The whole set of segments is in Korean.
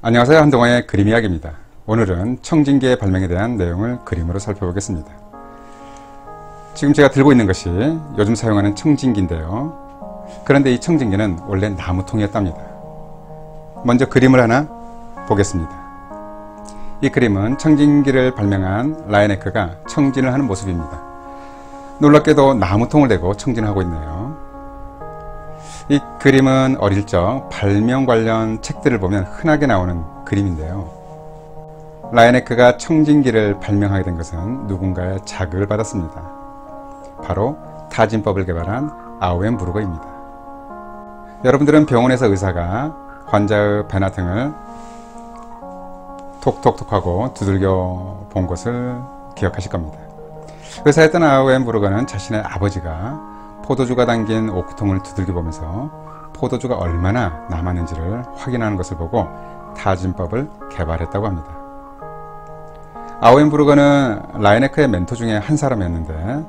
안녕하세요. 한동화의 그림 이야기입니다. 오늘은 청진기의 발명에 대한 내용을 그림으로 살펴보겠습니다. 지금 제가 들고 있는 것이 요즘 사용하는 청진기인데요. 그런데 이 청진기는 원래 나무통이었답니다. 먼저 그림을 하나 보겠습니다. 이 그림은 청진기를 발명한 라이네크가 청진을 하는 모습입니다. 놀랍게도 나무통을 대고 청진하고 있네요. 이 그림은 어릴 적 발명 관련 책들을 보면 흔하게 나오는 그림인데요. 라이네크가 청진기를 발명하게 된 것은 누군가의 자극을 받았습니다. 바로 타진법을 개발한 아우엔부르거입니다. 여러분들은 병원에서 의사가 환자의 배나 등을 톡톡톡하고 두들겨 본 것을 기억하실 겁니다. 의사였던 아우엔부르거는 자신의 아버지가 포도주가 담긴 오크통을 두들겨 보면서 포도주가 얼마나 남았는지를 확인하는 것을 보고 타진법을 개발했다고 합니다. 아우엔부르거는 라이네크의 멘토 중에 한 사람이었는데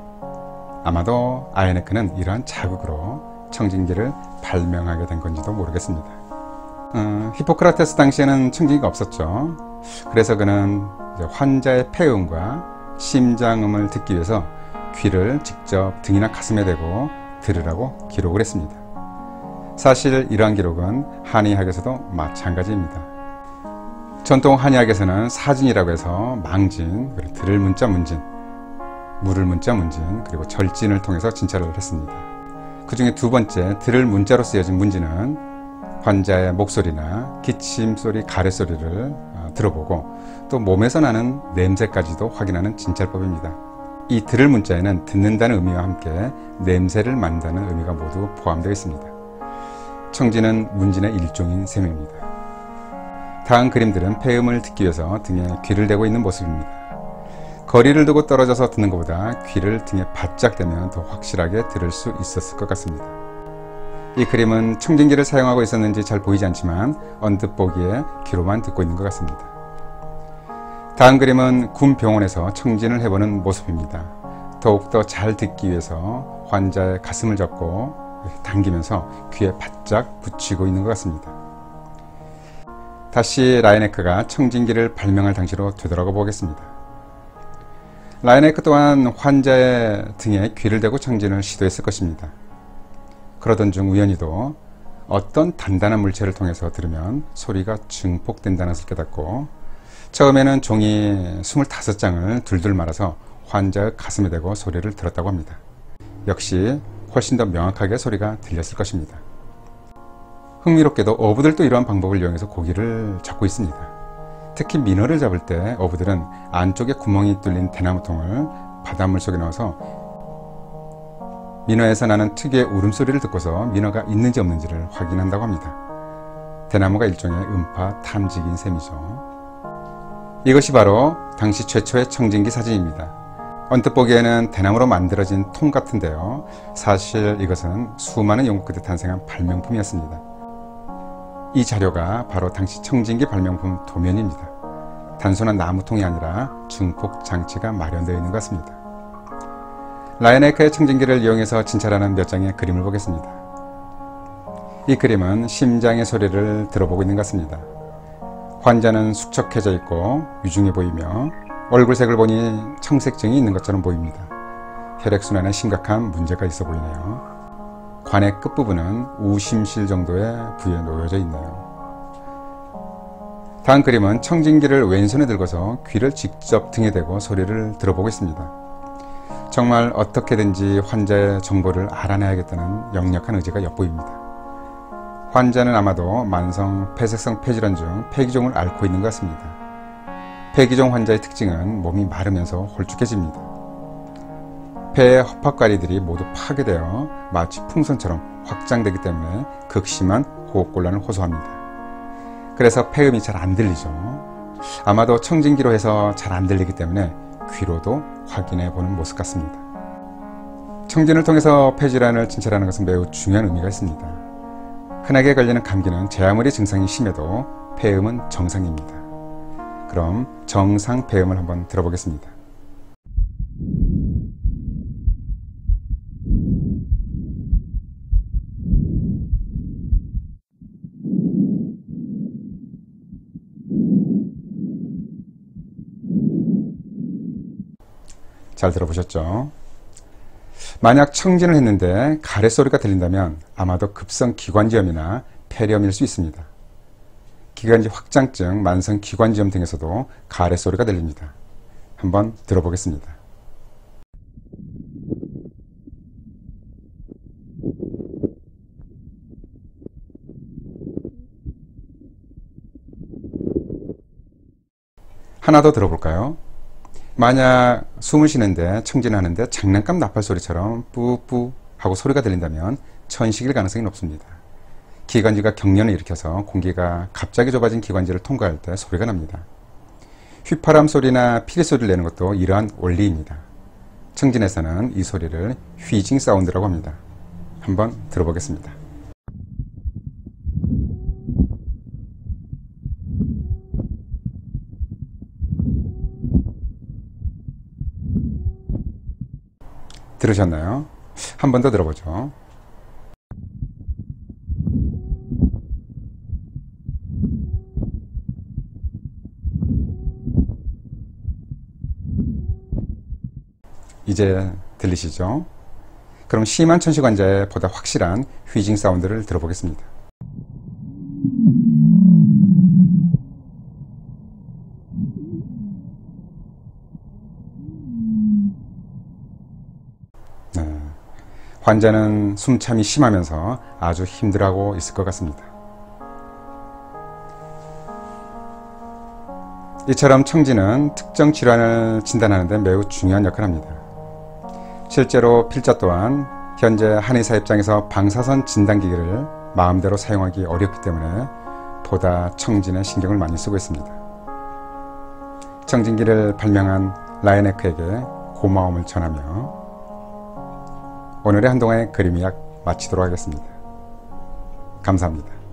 아마도 라이네크는 이러한 자극으로 청진기를 발명하게 된 건지도 모르겠습니다. 히포크라테스 당시에는 청진기가 없었죠. 그래서 그는 환자의 폐음과 심장음을 듣기 위해서 귀를 직접 등이나 가슴에 대고 들으라고 기록을 했습니다. 사실 이러한 기록은 한의학에서도 마찬가지입니다. 전통 한의학에서는 사진이라고 해서 망진, 들을 문자 문진, 물을 문자 문진, 그리고 절진을 통해서 진찰을 했습니다. 그 중에 두 번째 들을 문자로 쓰여진 문진은 환자의 목소리나 기침 소리, 가래 소리를 들어보고 또 몸에서 나는 냄새까지도 확인하는 진찰법입니다. 이 들을 문자에는 듣는다는 의미와 함께 냄새를 맡는다는 의미가 모두 포함되어 있습니다. 청진은 문진의 일종인 셈입니다. 다음 그림들은 폐음을 듣기 위해서 등에 귀를 대고 있는 모습입니다. 거리를 두고 떨어져서 듣는 것보다 귀를 등에 바짝 대면 더 확실하게 들을 수 있었을 것 같습니다. 이 그림은 청진기를 사용하고 있었는지 잘 보이지 않지만 언뜻 보기에 귀로만 듣고 있는 것 같습니다. 다음 그림은 군 병원에서 청진을 해보는 모습입니다. 더욱더 잘 듣기 위해서 환자의 가슴을 잡고 당기면서 귀에 바짝 붙이고 있는 것 같습니다. 다시 라이네크가 청진기를 발명할 당시로 되돌아가 보겠습니다. 라이네크 또한 환자의 등에 귀를 대고 청진을 시도했을 것입니다. 그러던 중 우연히도 어떤 단단한 물체를 통해서 들으면 소리가 증폭된다는 것을 깨닫고 처음에는 종이 25장을 둘둘 말아서 환자의 가슴에 대고 소리를 들었다고 합니다. 역시 훨씬 더 명확하게 소리가 들렸을 것입니다. 흥미롭게도 어부들도 이러한 방법을 이용해서 고기를 잡고 있습니다. 특히 민어를 잡을 때 어부들은 안쪽에 구멍이 뚫린 대나무통을 바닷물 속에 넣어서 민어에서 나는 특유의 울음소리를 듣고서 민어가 있는지 없는지를 확인한다고 합니다. 대나무가 일종의 음파 탐지기인 셈이죠. 이것이 바로 당시 최초의 청진기 사진입니다. 언뜻 보기에는 대나무로 만들어진 통 같은데요. 사실 이것은 수많은 연구 끝에 탄생한 발명품이었습니다. 이 자료가 바로 당시 청진기 발명품 도면입니다. 단순한 나무통이 아니라 증폭 장치가 마련되어 있는 것 같습니다. 라이네크의 청진기를 이용해서 진찰하는 몇 장의 그림을 보겠습니다. 이 그림은 심장의 소리를 들어보고 있는 것 같습니다. 환자는 숙척해져 있고 유중해 보이며 얼굴색을 보니 청색증이 있는 것처럼 보입니다. 혈액순환에 심각한 문제가 있어 보이네요. 관의 끝부분은 우심실 정도의 부위에 놓여져 있네요. 다음 그림은 청진기를 왼손에 들고서 귀를 직접 등에 대고 소리를 들어보고 있습니다. 정말 어떻게든지 환자의 정보를 알아내야겠다는 역력한 의지가 엿보입니다. 환자는 아마도 만성 폐색성 폐질환 중 폐기종을 앓고 있는 것 같습니다. 폐기종 환자의 특징은 몸이 마르면서 홀쭉해집니다. 폐의 허파가리들이 모두 파괴되어 마치 풍선처럼 확장되기 때문에 극심한 호흡곤란을 호소합니다. 그래서 폐음이 잘 안 들리죠. 아마도 청진기로 해서 잘 안 들리기 때문에 귀로도 확인해 보는 모습 같습니다. 청진을 통해서 폐질환을 진찰하는 것은 매우 중요한 의미가 있습니다. 흔하게 걸리는 감기는 제 아무리 증상이 심해도 폐음은 정상입니다. 그럼 정상 폐음을 한번 들어보겠습니다. 잘 들어보셨죠? 만약 청진을 했는데 가래소리가 들린다면 아마도 급성 기관지염이나 폐렴일 수 있습니다. 기관지 확장증, 만성 기관지염 등에서도 가래소리가 들립니다. 한번 들어보겠습니다. 하나 더 들어볼까요? 만약 숨을 쉬는데 청진하는데 장난감 나팔 소리처럼 뿌뿌 하고 소리가 들린다면 천식일 가능성이 높습니다. 기관지가 경련을 일으켜서 공기가 갑자기 좁아진 기관지를 통과할 때 소리가 납니다. 휘파람 소리나 피리 소리를 내는 것도 이러한 원리입니다. 청진에서는 이 소리를 휘징 사운드라고 합니다. 한번 들어보겠습니다. 들으셨나요? 한 번 더 들어보죠. 이제 들리시죠? 그럼 심한 천식 환자의 보다 확실한 휘징 사운드를 들어보겠습니다. 네, 환자는 숨참이 심하면서 아주 힘들어하고 있을 것 같습니다. 이처럼 청진은 특정 질환을 진단하는 데 매우 중요한 역할을 합니다. 실제로 필자 또한 현재 한의사 입장에서 방사선 진단기기를 마음대로 사용하기 어렵기 때문에 보다 청진에 신경을 많이 쓰고 있습니다. 청진기를 발명한 라이네크에게 고마움을 전하며 오늘의 한동안의 그림이약 마치도록 하겠습니다. 감사합니다.